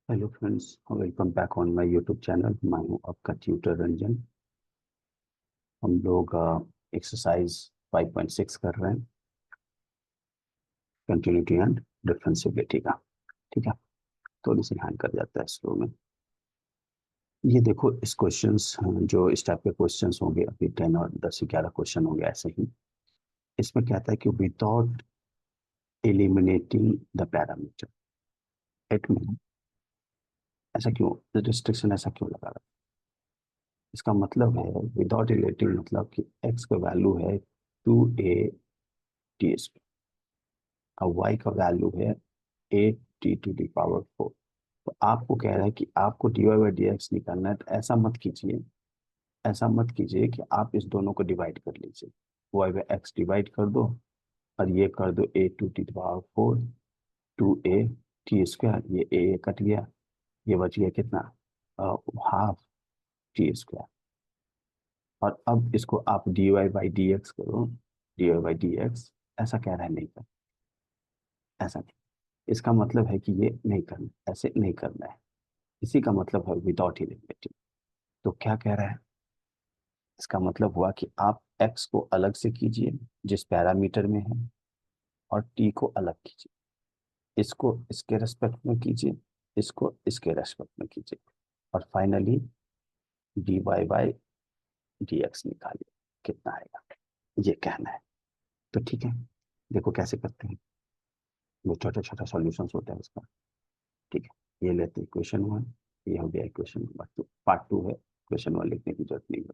Hello friends, welcome back on my YouTube channel. मैं हूं आपका ट्यूटर रंजन। हम लोग एक्सरसाइज 5.6 कर रहे हैं, कंटिन्यूटी एंड डिफरेंशिएबिलिटी का। ठीक है, थोड़ी सी हैंग कर जाता है स्लो में। ये देखो, इस क्वेश्चंस जो इस टाइप के क्वेश्चंस होंगे, अभी 10 और 10 11 क्वेश्चन होंगे ऐसे ही। इसमें कहता है कि without eliminating the parameter, it mean, ऐसा क्यों, रिस्ट्रिक्शन ऐसा क्यों लगा रहा है? इसका मतलब है विदाउट एलिमिनेटिंग, मतलब कि एक्स का वैल्यू है 2a टी, अब y का वैल्यू है 8t⁴। तो आपको कह रहा है कि आपको dy/dx निकालना है, तो ऐसा मत कीजिए, ऐसा मत कीजिए कि आप इस दोनों को डिवाइड कर लीजिए। y/x डिवाइड कर दो और ये कर दो a2t⁴, 2a t², ये a कट गया, ये बच गया कितना, हाफ t²। और अब इसको आप dy/dx करो, dy/dx। ऐसा कह रहा है नहीं कर, ऐसा नहीं। इसका मतलब है कि ये नहीं करना, ऐसे नहीं करना है। इसी का मतलब है विदाउट इनइक्वालिटी। तो क्या कह रहा है, इसका मतलब हुआ कि आप x को अलग से कीजिए जिस पैरामीटर में है, और t को अलग कीजिए। इसको इसके रेस्पेक्ट में कीजिए, इसको इसके रेस्पेक्ट में कीजिए, और फाइनली dy/dx निकालिए, कितना आएगा, ये कहना है। तो ठीक है, देखो कैसे करते हैं। वो छोटा छोटा सॉल्यूशन होता है उसका। ठीक है, ये लेते हैं क्वेश्चन वन। ये हो गया इक्वेशन नंबर 2, पार्ट 2 है, क्वेश्चन वन लिखने की जरूरत नहीं है।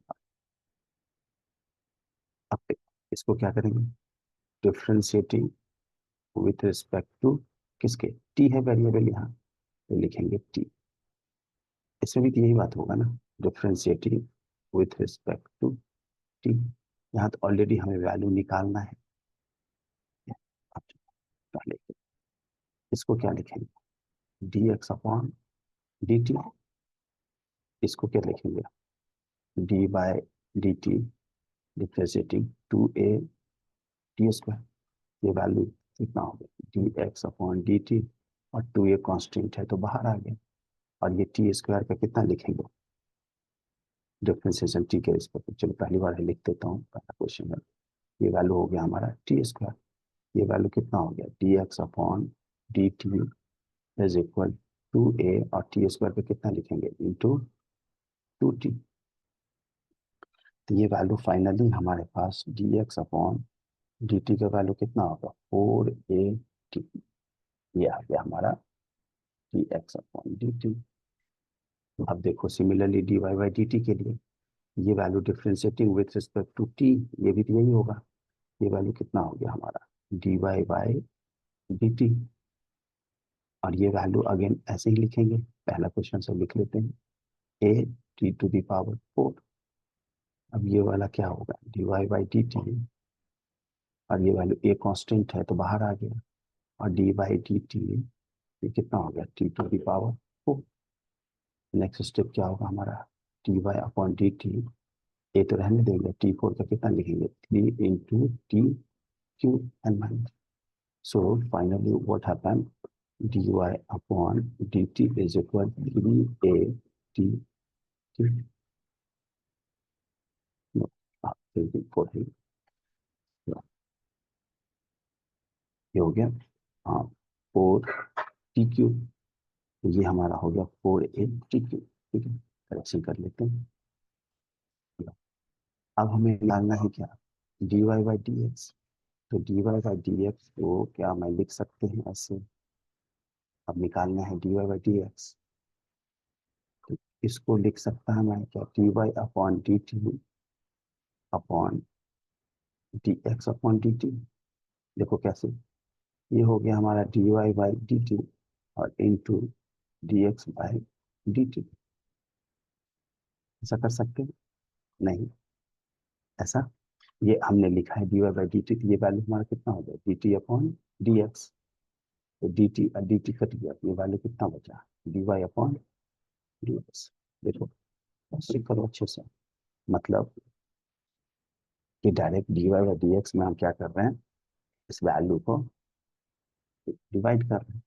अब इसको क्या करेंगे, डिफ्रेंशिएटिंग विथ रिस्पेक्ट टू किसके, टी है वेरिएबल यहाँ, तो लिखेंगे टी। इसमें भी तो यही बात होगा ना, differentiating with respect to t. यहाँ तो ऑलरेडी हमें वैल्यू निकालना है। अब पहले इसको क्या लिखेंगे, dx/dt। इसको क्या लिखेंगे, d/dt डिफ्रेंशिएटिंग 2a t²। ये वैल्यू कितना हो गया, dx/dt, और 2a कांस्टेंट है तो बाहर आ गया। और ये t² का कितना लिखेंगे, डिफ्रेंशिएशन t के रिस्पेक्ट। चलो पहली बार है लिख देता हूँ, पहला क्वेश्चन है। ये वैल्यू हो गया हमारा t²। ये वैल्यू कितना हो गया, dx/dt इज इक्वल 2a, और t² पे कितना लिखेंगे, इंटू 2t। तो ये वैल्यू फाइनली हमारे पास dx/dt का वैल्यू कितना होगा, 4a t। ये आ गया हमारा dx/dt। अब देखो सिमिलरली dy/dt के लिए, ये value differentiating with respect to t, ये भी तो यही होगा। ये वैल्यू कितना हो गया हमारा, dy/dt। और ये वैल्यू अगेन ऐसे ही लिखेंगे, पहला क्वेश्चन से लिख लेते हैं, a t⁴। अब ये वाला क्या होगा, dy/dt, और ये वैल्यू a कांस्टेंट है तो बाहर आ गया, और d/dt ये कितना हो गया, t⁴। नेक्स्ट स्टेप क्या होगा हमारा, dy/dt, ए तो रहने देंगे, t⁴ का कितना लिखेंगे, 3 × t³ so finally what happen, dy/dt is equal 3a t। No, 4 है, ये हो गया, हाँ, 4t³। ये हमारा हो गया 4a t³। ठीक है, करेक्शन कर लेते हैं। अब हमें निकालना है क्या, dy/dx। तो dy/dx को क्या मैं लिख सकते हैं ऐसे, अब निकालना है dy/dx। तो इसको लिख सकता है मैं क्या, dy/dt अपॉन dx/dt। देखो कैसे, ये हो गया हमारा dy/dt और इंटू dx/dt। ऐसा कर सकते हैं, नहीं ऐसा, ये हमने लिखा है dy/dt, तो ये वैल्यू हमारा कितना हो गया, dt/dx। तो dt और dt कट गया, ये वैल्यू कितना बचा, dy/dx। देखो चेक करो अच्छे से, मतलब कि डायरेक्ट dy/dx में हम क्या कर रहे हैं, इस वैल्यू को डिवाइड कर रहे हैं,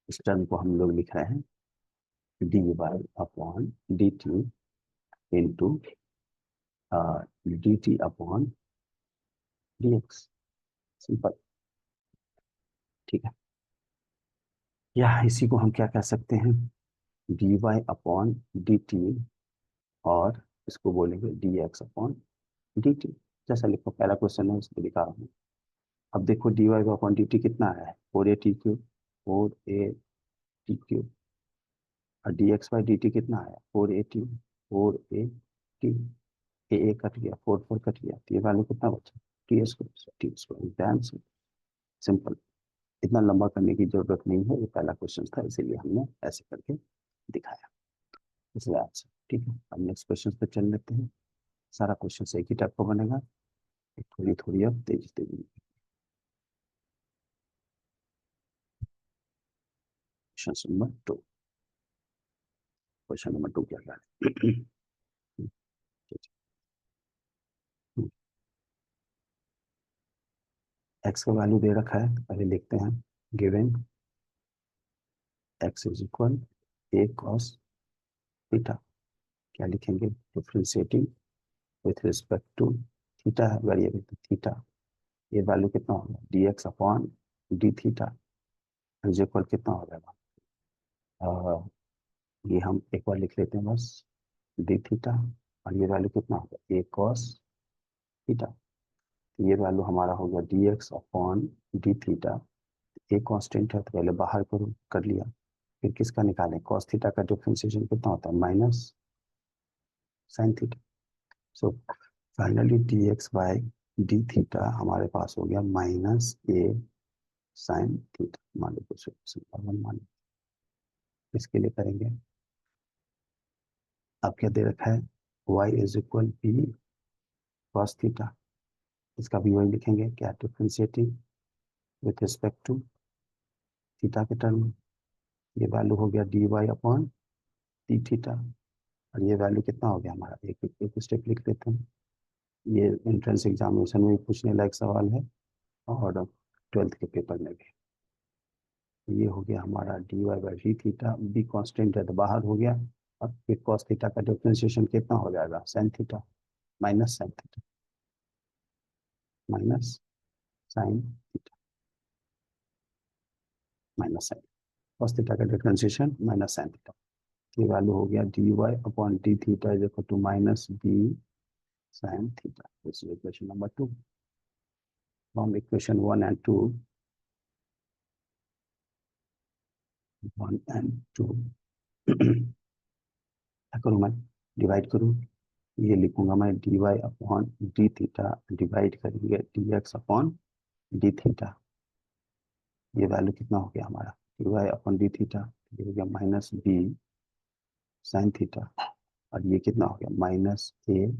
इस टर्म को हम लोग लिख रहे हैं dy upon dt into dt upon dx। Simple. ठीक है, या इसी को हम क्या कह सकते हैं, dy अपॉन dt, और इसको बोलेंगे dx अपॉन dt। जैसा लिखो, पहला क्वेश्चन है उसको लिखा हूँ। अब देखो dy अपॉन dt कितना है, 4a t cube, 4a t cube, और dx बाई dt कितना है, 4a t, 4a t, ए कट गया, 4 4 कट गया, तो ये वैल्यू कितना बचा, टी स्क्वायर। सिंपल। इतना लंबा करने की जरूरत नहीं है, ये पहला क्वेश्चन था इसीलिए हमने ऐसे करके दिखाया, इसलिए आंसर। ठीक है, अब नेक्स्ट क्वेश्चन पे चल लेते हैं। सारा क्वेश्चन एक ही टाइप का बनेगा, थोड़ी थोड़ी अब तेजी तेजी। Question number 2। क्वेश्चन नंबर 2 क्या है? एक्स का वैल्यू दे रखा है, पहले लिखते हैं। Given x is equal a cos theta, क्या लिखेंगे, differentiating with respect to theta है वेरिएबल थीटा, ये वैल्यू कितना होगा, d x upon D theta is equal कितना हो जाएगा, ये हम एक बार लिख लेते हैं बस, डी थीटा, और ये वैल्यू कितना होगा, ए कॉस थीटा। तो ये वैल्यू हमारा हो गया d x upon D theta. A constant है तो पहले बाहर करो, कर लिया। फिर किसका निकालें, कॉस थीटा का डिफरेंशिएशन कितना होता है, minus sine theta. So finally D x by D theta हमारे पास हो गया माइनस ए साइन थीटा। मान लो कुछ सिंपल वन मान लो, इसके लिए करेंगे। अब क्या दे रखा है, y is equal b cos theta, इसका भी वही लिखेंगे, क्या, differentiating with respect to theta के टर्म में। ये वैल्यू हो गया D Y upon D theta, और ये वैल्यू कितना हो गया हमारा, एक स्टेप लिख लेते हैं। ये एंट्रेंस एग्जामिनेशन में पूछने लायक सवाल है, और 12th के पेपर में भी। ये हो गया हमारा d Y by D theta, b constant है तो बाहर हो गया। अब फिर कॉस थीटा का डिफरेंशिएशन कितना हो जाएगा, sine theta, minus sine theta, minus sine theta, minus sine, cos theta का डिफरेंशिएशन माइनस साइन थीटा। ये वैल्यू हो गया D Y upon D theta is equal to minus B sine theta. This is equation number 2। From equation 1 and 2, 1 and 2 क्या करूँ मैं, divide करूँ, ये लिखूंगा मैं D Y upon D theta divide करेंगे D x upon D theta. ये value कितना हो गया हमारा, d Y upon D theta, ये हो गया माइनस बी साइन थीटा, और ये कितना हो गया, माइनस ए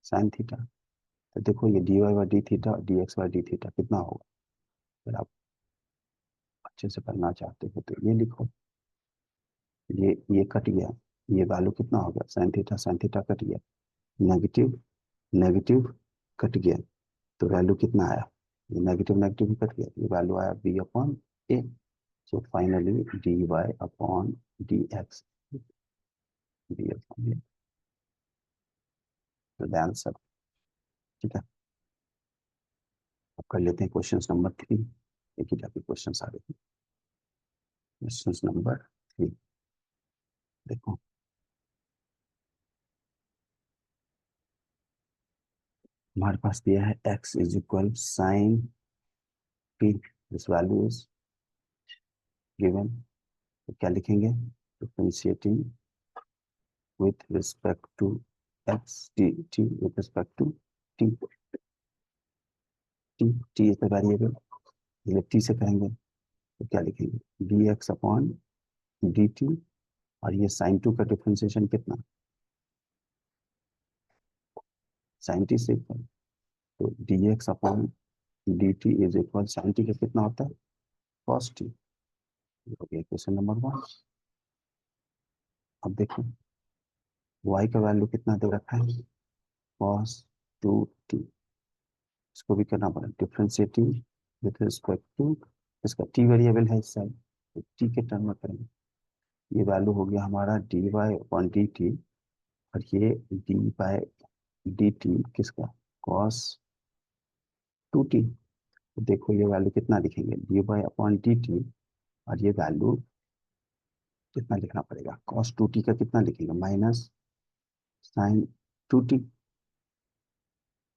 साइन थीटा। तो देखो ये D Y by D theta और D x by D theta कितना होगा, अगर आप अच्छे से करना चाहते हो तो ये लिखो। ये कट गया, ये वैल्यू कितना हो गया, साइन थीटा कट गया, नेगेटिव नेगेटिव कट गया, तो वैल्यू कितना आया, ये नेगेटिव नेगेटिव भी कट गया, ये वैल्यू आया B upon A. So finally D Y upon D X, D upon A, तो द आंसर। ठीक है, अब कर लेते हैं क्वेश्चन नंबर 3। एक ही टाइप के क्वेश्चन आ रहे हैं। क्वेश्चन नंबर 3 देखो, हमारे पास दिया है x is equal sine p, this value is given, तो क्या लिखेंगे, differentiating with respect to x, t with respect to t, t is the variable, इसलिए t से करेंगे, तो क्या लिखेंगे, dx अपॉन dt, और ये साइन 2 का डिफरेंशिएशन कितना, साइन t से इक्वल, तो dx upon dt is equal sine t का कितना होता है, cos t। ये हो गया क्वेश्चन नंबर 1। अब देखो y का वैल्यू कितना दे रखा है, cos 2t, इसको भी करना पड़ा डिफ्रेंशिएटिंग विथ रिस्पेक्ट टू, इसका t वेरिएबल है इस साइड, तो t के टर्म में करेंगे, ये वैल्यू हो गया हमारा d Y upon d t, और ये डी बाई डी टी किसका, कॉस टू टी। तो देखो ये वैल्यू कितना लिखेंगे, d Y upon d t, और ये वैल्यू कितना लिखना पड़ेगा, कॉस टू टी का कितना लिखेंगे, माइनस साइन टू टी।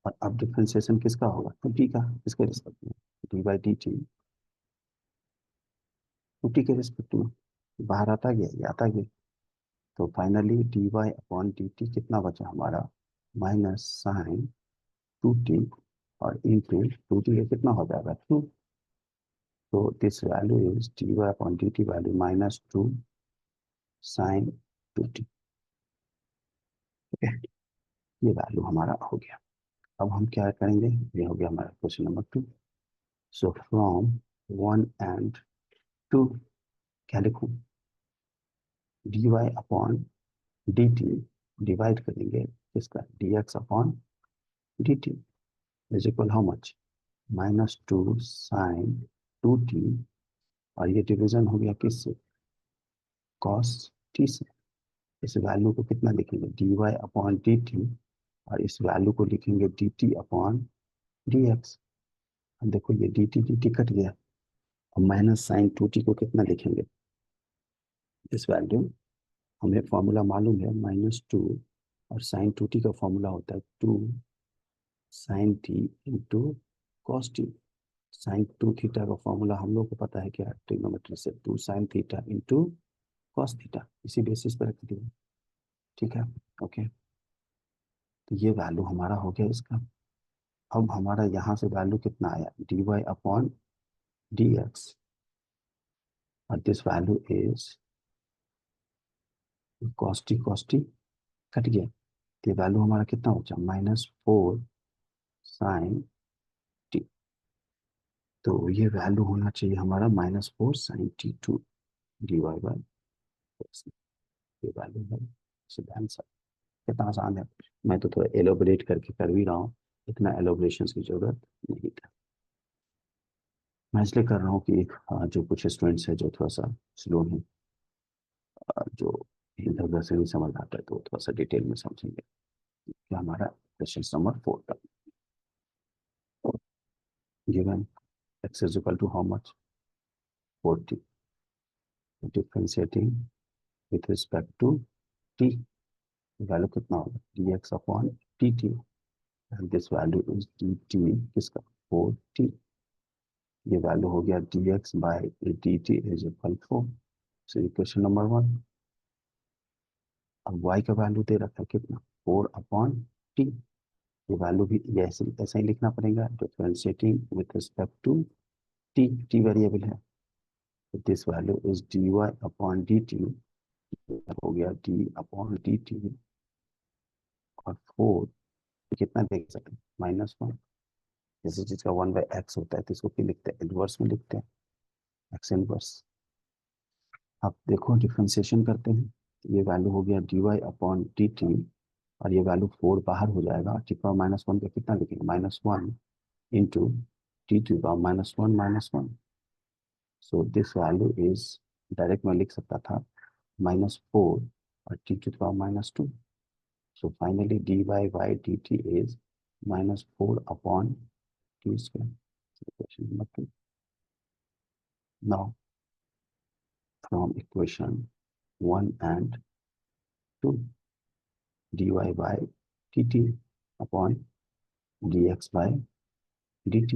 और अब डिफ्रेंसिएशन किसका होगा, टू टी का, किसके रिस्पेक्ट में, d by d t two t के रिस्पेक्ट में। बाहर आता गया, ये आता गया। तो finally D Y upon d t कितना बचा हमारा, माइनस साइन टू टी, और इंटू टू टी का कितना हो जाएगा, टू। तो this value is d Y upon d t value minus two sine two t. Okay, ये वैल्यू हमारा हो गया। अब हम क्या करेंगे, ये हो गया हमारा question number 2। So from 1 and 2 क्या लिखूं, d Y upon d t divide करेंगे किसका, d x upon d t is equal how much, minus two sine two t, और ये डिवीजन हो गया किससे, कॉस टी से। इस वैल्यू को कितना लिखेंगे, d Y upon d t, और इस वैल्यू को लिखेंगे d t upon D x. देखो ये डी टी कट गया, और माइनस साइन टू टी को कितना लिखेंगे, इस वैल्यू, हमें फॉर्मूला मालूम है माइनस टू, और साइन टू टी का फॉर्मूला होता है two sine t into cos t. Sine two theta का फॉर्मूला हम लोग को पता है क्या, ट्रिग्नोमेट्री से, two sine theta into cos theta, इसी बेसिस पर रख दिया। ठीक है, ओके। तो ये वैल्यू हमारा हो गया इसका। अब हमारा यहाँ से वैल्यू कितना आया, D Y upon D X, और this value is cos T cut गया। तो वैल्यू हमारा कितना हो जाए, माइनस फोर साइन टी। तो ये वैल्यू होना चाहिए हमारा minus four sine t two d Y by, ये वैल्यू है, सीधा आंसर। कितना आसान है, मैं तो थोड़ा एलोबरेट करके कर भी रहा हूँ, इतना एलोबरेशन की जरूरत नहीं था। मैं इसलिए कर रहा हूँ कि जो कुछ स्टूडेंट्स है जो थोड़ा सा स्लो है, जो इधर उधर से नहीं समझ आता है, तो वो थोड़ा सा डिटेल में समझेंगे। क्या हमारा क्वेश्चन नंबर 4 का, given x is equal to how much, 40, differentiating with respect to t, value कितना होगा, dx upon dt, and this value is dt किसका, 4t। ये वैल्यू हो गया dx by dt is equal 4। So equation number 1। अब y का value दे रखा है कितना, 4 अपॉन t। ये वैल्यू भी ये ऐसे ऐसा ही लिखना पड़ेगा, differentiating with respect to t variable है। तो this value is dy upon dt, हो गया d अपॉन dt, और 4 कितना देख सकते हैं, -1। किसी चीज का 1/x होता है तो इसको क्या लिखते हैं, इनवर्स में लिखते हैं, x इनवर्स। अब देखो डिफ्रेंसिएशन करते हैं, तो ये वैल्यू हो गया dy अपॉन dt, और ये वैल्यू 4 बाहर हो जाएगा, ठीक है, -1 पे कितना लिखेंगे, -1 into t to power -1 so this value is, direct में लिख सकता था -4 और t to power -2। So finally dy by dt is -4 upon t square. Question number 2। Now from equation 1 and 2, dy by dt upon dx by dt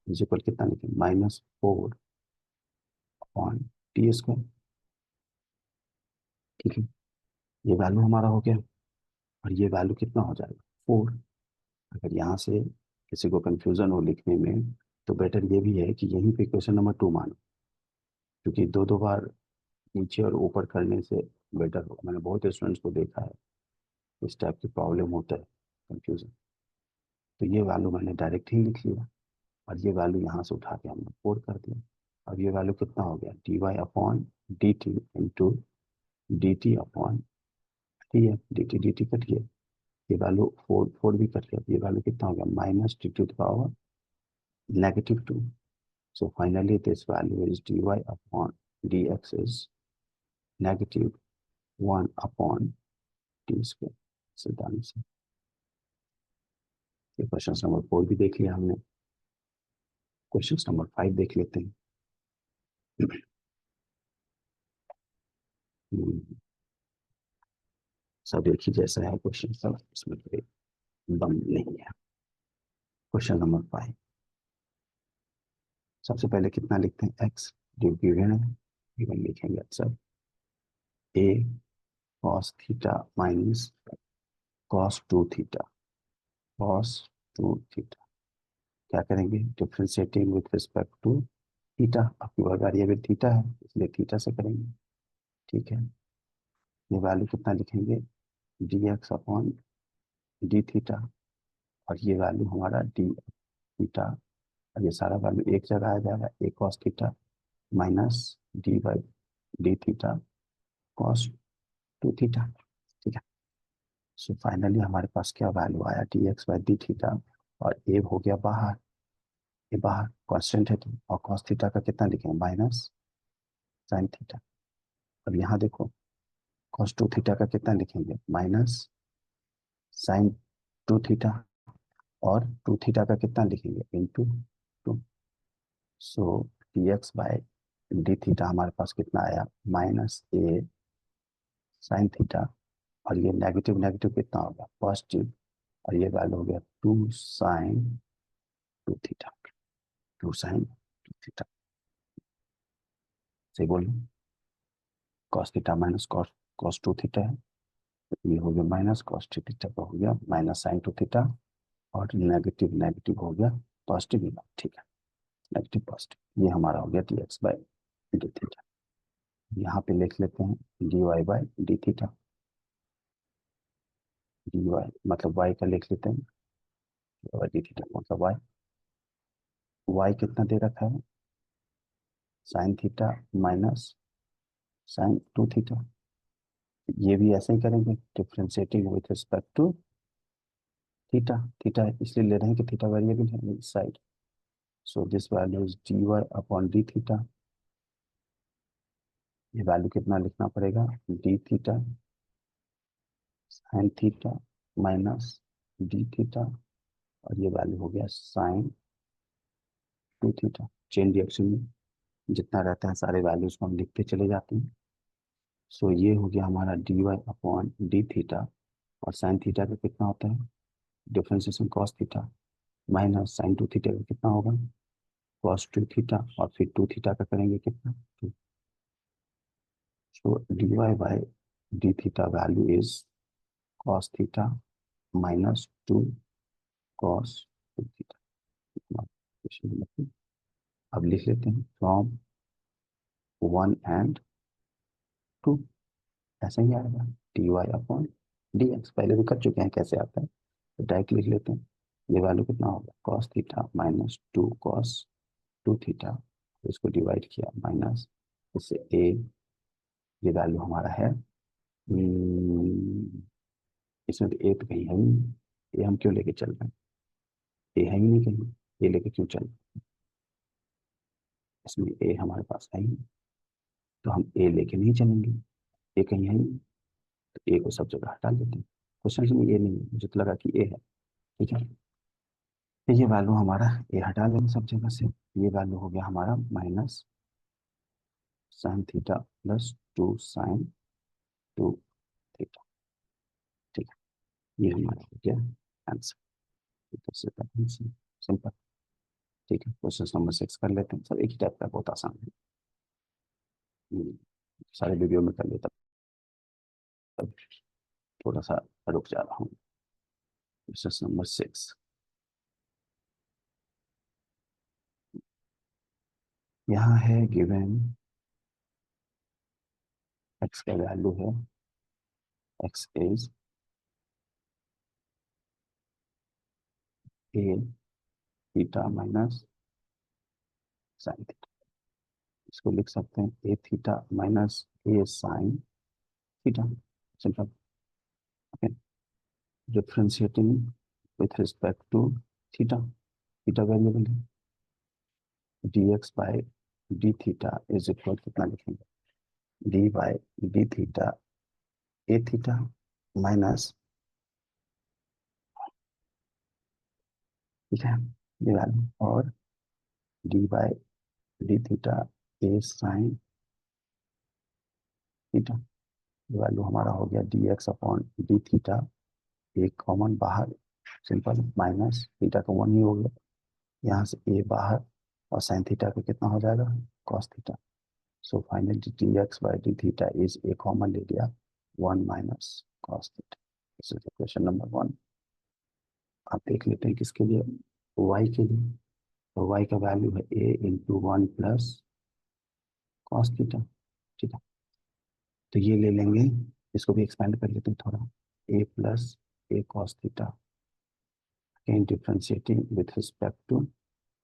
is equal कितना लिखें, -4 upon t square. ठीक है, ये वैल्यू हमारा हो गया, और ये वैल्यू कितना हो जाएगा, 4। अगर यहाँ से किसी को कंफ्यूजन हो लिखने में, तो बेटर ये भी है कि यहीं पे क्वेश्चन नंबर 2 मानो, क्योंकि दो दो बार नीचे और ऊपर करने से बेटर होगा। मैंने बहुत स्टूडेंट्स को देखा है इस टाइप की प्रॉब्लम होता है, कंफ्यूजन। तो ये वैल्यू मैंने डायरेक्ट ही लिख लिया, और ये वैल्यू यहाँ से उठा के हमने कोड कर दिया। अब ये वैल्यू कितना हो गया, D Y upon d t into d t upon t है, डी टी कट गया, ये वैल्यू 4 भी कट गया, ये वैल्यू कितना हो गया, -t⁻² -2। So finally this value is dy upon dx is -1/t²। सिद्धांत से क्वेश्चन नंबर 4 भी देख लिया हमने। क्वेश्चन नंबर 5 देख लेते हैं। सब एक ही जैसा है क्वेश्चन, सब इसमें कोई दम नहीं है। क्वेश्चन नंबर 5, सबसे पहले कितना लिखते हैं, एक्स जो गिवन है, गिवन लिखेंगे सब A cos theta minus cos 2 theta, cos 2 theta. क्या करेंगे, differentiating with respect to theta. आपकी वेरिएबल थीटा है इसलिए थीटा से करेंगे। ठीक है, ये वैल्यू कितना लिखेंगे, D x upon D theta, और ये वैल्यू हमारा डी थीटा, और ये सारा वैल्यू एक जगह आ जाएगा, A cos theta minus D by D theta cos 2 theta. ठीक है, सो फाइनली हमारे पास क्या वैल्यू आया, D x by D theta, और ए हो गया बाहर, ये बाहर कांस्टेंट है तो, और कॉस थीटा का कितना लिखेंगे, माइनस साइन थीटा। अब यहाँ देखो, कॉस 2 थीटा का कितना लिखेंगे, माइनस साइन 2 थीटा, और 2 थीटा का कितना लिखेंगे, into 2। So D X by D theta हमारे पास कितना आया, -a साइन थीटा, और ये नेगेटिव नेगेटिव कितना होगा, पॉजिटिव, और ये वैल्यू हो गया 2 साइन 2 थीटा, 2 साइन 2 थीटा। सही बोल, cos theta minus cos cos 2 theta है, तो ये हो गया माइनस कॉस 2 थीटा का हो गया माइनस साइन 2 थीटा, और नेगेटिव नेगेटिव हो गया पॉजिटिव। ठीक है, नेगेटिव पॉजिटिव, ये हमारा हो गया d x by D theta. यहाँ पे लिख लेते हैं d Y by D theta, d y मतलब वाई का लिख लेते हैं, डी थीटा मतलब वाई, वाई कितना दे रखा है, sine theta minus sine 2 theta. ये भी ऐसे ही करेंगे, differentiating with respect to theta, theta इसलिए ले रहे हैं कि थीटा वेरिएबल है इस side. So this value is d Y upon D theta. ये वैल्यू कितना लिखना पड़ेगा, D theta sine theta minus D theta, और ये वैल्यू हो गया साइन 2 थीटा। चेन रिएक्शन में जितना रहता है सारे वैल्यूज को हम लिखते चले जाते हैं। सो ये हो गया हमारा d Y upon D theta, और साइन थीटा का कितना होता है, differentiation cos theta, minus sine 2 theta का कितना होगा, कॉस 2 थीटा, और फिर 2 थीटा का करेंगे कितना 2। So D Y by D theta value is cos theta minus 2 cos 2 theta. अब लिख लेते हैं फ्रॉम 1 and 2, ऐसा ही आएगा d Y upon D x, पहले भी कर चुके हैं कैसे आता है, तो डायरेक्ट लिख लेते हैं। ये वैल्यू कितना होगा, cos theta minus 2 cos 2 theta, इसको डिवाइड किया माइनस, इससे ए, ये वैल्यू हमारा है, इसमें तो ए तो कहीं है ही नहीं, ये हम क्यों लेके चल रहे हैं, ए है ही नहीं कहीं, ये लेके क्यों चल रहे हैं? इसमें ए हमारे पास है ही नहीं, तो हम ए लेके नहीं चलेंगे, ए कहीं है ही नहीं, तो ए को सब जगह हटा देते हैं। क्वेश्चन में ये नहीं है, मुझे तो लगा कि ए है। ठीक है, तो ये वैल्यू हमारा ए हटा देंगे सब जगह से, ये वैल्यू हो गया हमारा minus sine theta plus 2 sine 2 theta. ठीक है, ये हमारा हो गया आंसर, सिंपल। ठीक है, क्वेश्चन नंबर 6 कर लेते हैं, सब एक ही टाइप का, बहुत आसान है। सारे वीडियो में कर लेता, तब थोड़ा सा रुक जा रहा हूँ। क्वेश्चन नंबर 6, यहाँ है गिवन एक्स का वैल्यू है, X is A theta minus sine theta, इसको लिख सकते हैं A theta minus A sine theta, simple. Okay, differentiating with respect to theta, theta variable है, D x by D theta is equal कितना लिखेंगे, D by D theta A theta minus, ठीक है, ये वैल्यू, और D by D theta A sine theta, ये value हमारा हो गया d x upon D theta, एक कॉमन बाहर, सिंपल, माइनस थीटा का वन ही हो गया, यहाँ से ए बाहर, और साइन थीटा का कितना हो जाएगा, cos theta. So finally D x by D theta is a common ले लिया, one minus cos theta. This is question number one. आप देख लेते हैं किसके लिए, वाई के लिए। तो वाई का वैल्यू है A into one plus cos theta, ठीक है। तो ये ले लेंगे, इसको भी एक्सपेंड कर लेते हैं थोड़ा, A plus A cos theta, again differentiating with respect to,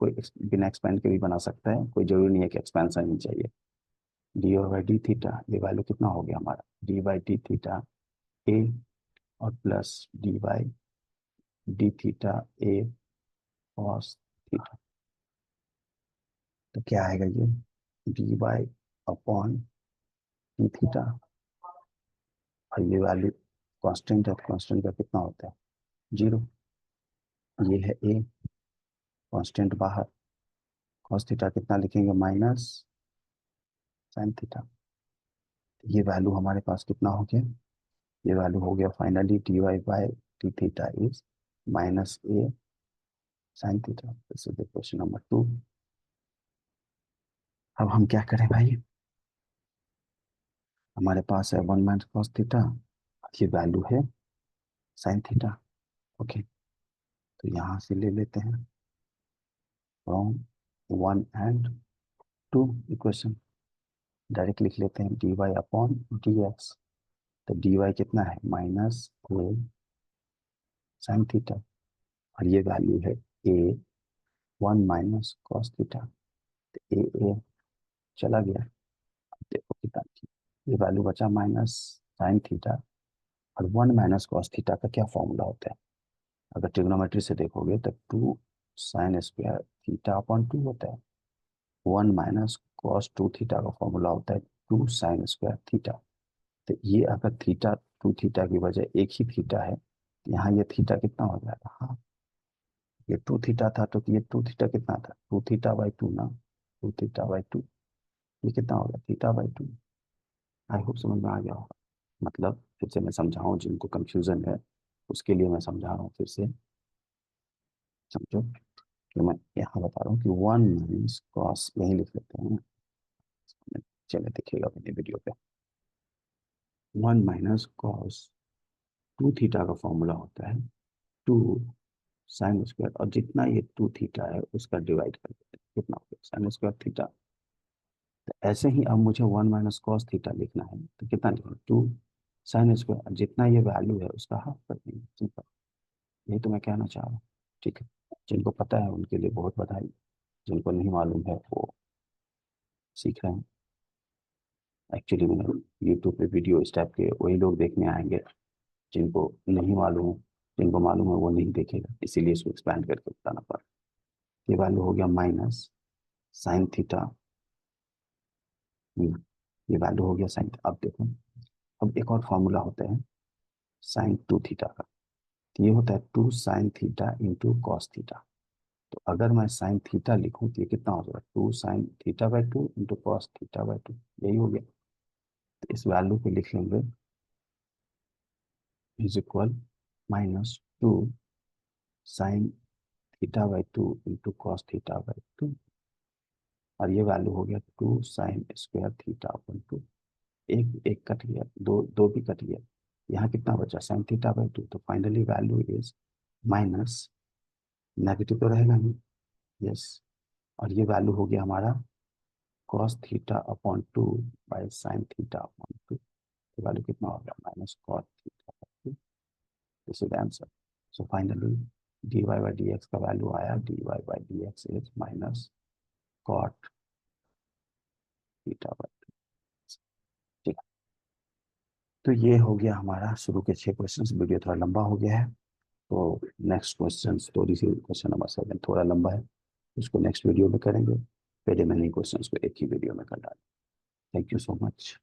कोई बिना एक्सपेंड के भी बना सकता है, कोई जरूरी नहीं है कि एक्सपेंशन ही चाहिए। डी और बाई डी थीटा, ये वैल्यू कितना हो गया हमारा, डी बाई डी थीटा ए, और plus D by D theta A cos theta. तो क्या आएगा ये, d by upon D theta, और ये वैल्यू कांस्टेंट है, कांस्टेंट का कितना होता है, जीरो। ये है ए, कांस्टेंट बाहर, कॉस थीटा कितना लिखेंगे, माइनस साइन थीटा। ये वैल्यू हमारे पास कितना हो गया, ये वैल्यू हो गया finally D Y by D theta is minus A sine theta. This is the question number two. अब हम क्या करें भाई, हमारे पास है वन माइनस कॉस थीटा, ये वैल्यू है साइन थीटा, ओके। तो यहाँ से ले लेते हैं from one and two equation, direct लिख लेते हैं d Y upon D x. तो डी वाई कितना है, माइनस ए साइन थीटा, और ये वैल्यू है ए वन माइनस कॉस थीटा। तो ए चला गया, अब देखो कितना, ये वैल्यू बचा माइनस साइन थीटा, और वन माइनस कॉस थीटा का क्या फॉर्मूला होता है, अगर ट्रिग्नोमेट्री से देखोगे तो two sine square theta upon two होता है, one minus cos two theta का फॉर्मूला होता है टू साइन स्क्वायर थीटा। तो ये अगर थीटा टू थीटा की वजह एक ही थीटा है, तो यहाँ ये थीटा कितना हो जाएगा, हाँ, ये टू थीटा था तो ये टू थीटा कितना था, टू थीटा बाई टू ना, टू थीटा बाई टू, ये कितना होगा, theta by to. I hope समझ में आ गया होगा, मतलब फिर से मैं समझाऊं, जिनको कंफ्यूजन है उसके लिए मैं समझा रहा हूँ फिर से, समझो कि मैं यहाँ बता रहा हूँ कि वन माइनस कॉस, यही लिख लेते हैं, चले दिखेगा अपने वीडियो पे, one minus cos two theta का फॉर्मूला होता है टू साइन स्क्वायर, और जितना ये टू थीटा है उसका डिवाइड कर देते हैं, कितना हो गया साइन स्क्वायर थीटा। तो ऐसे ही अब मुझे वन माइनस कॉस थीटा लिखना है, तो कितना लिखना, टू साइन स्क्वायर, जितना ये वैल्यू है उसका हाफ कर देंगे, सिंपल, यही तो मैं कहना चाह रहा हूँ, ठीक है। जिनको पता है उनके लिए बहुत बधाई, जिनको नहीं मालूम है वो सीख रहे हैं। एक्चुअली मैंने यूट्यूब पे वीडियो इस टाइप के वही लोग देखने आएंगे जिनको नहीं मालूम है, जिनको मालूम है वो नहीं देखेगा, इसीलिए इसको एक्सपैंड करके बताना पड़ा। ये वैल्यू हो गया माइनस साइन थीटा, ये वैल्यू हो गया साइन। अब देखो, अब एक और फॉर्मूला होता है साइन टू थीटा का, तो ये होता है two sine theta into cos theta. तो अगर मैं साइन थीटा लिखूं तो ये कितना हो जाएगा, two sine theta by two into cos theta by two, यही हो गया। तो इस वैल्यू को लिख लेंगे is equal minus two sine theta by two into cos theta by two, और ये वैल्यू हो गया two sine square theta upon two, एक एक कट गया, दो दो भी कट गया, यहाँ कितना बचा साइन थीटा बाई टू। तो finally value is minus, negative तो रहेगा नहीं, यस, और ये वैल्यू हो गया हमारा cos theta upon two by sine theta upon two. तो वैल्यू कितना हो गया, minus cos theta by two, this is answer. So finally D Y by d x का वैल्यू आया, D Y by d x is minus cot theta by two, ठीक है। तो ये हो गया हमारा शुरू के 6 क्वेश्चंस, वीडियो थोड़ा लंबा हो गया है, तो नेक्स्ट क्वेश्चन, थोड़ी सी क्वेश्चन नंबर 7 थोड़ा लंबा है, उसको नेक्स्ट वीडियो में करेंगे, पहले मैंने क्वेश्चंस को एक ही वीडियो में कर डाला। Thank you so much.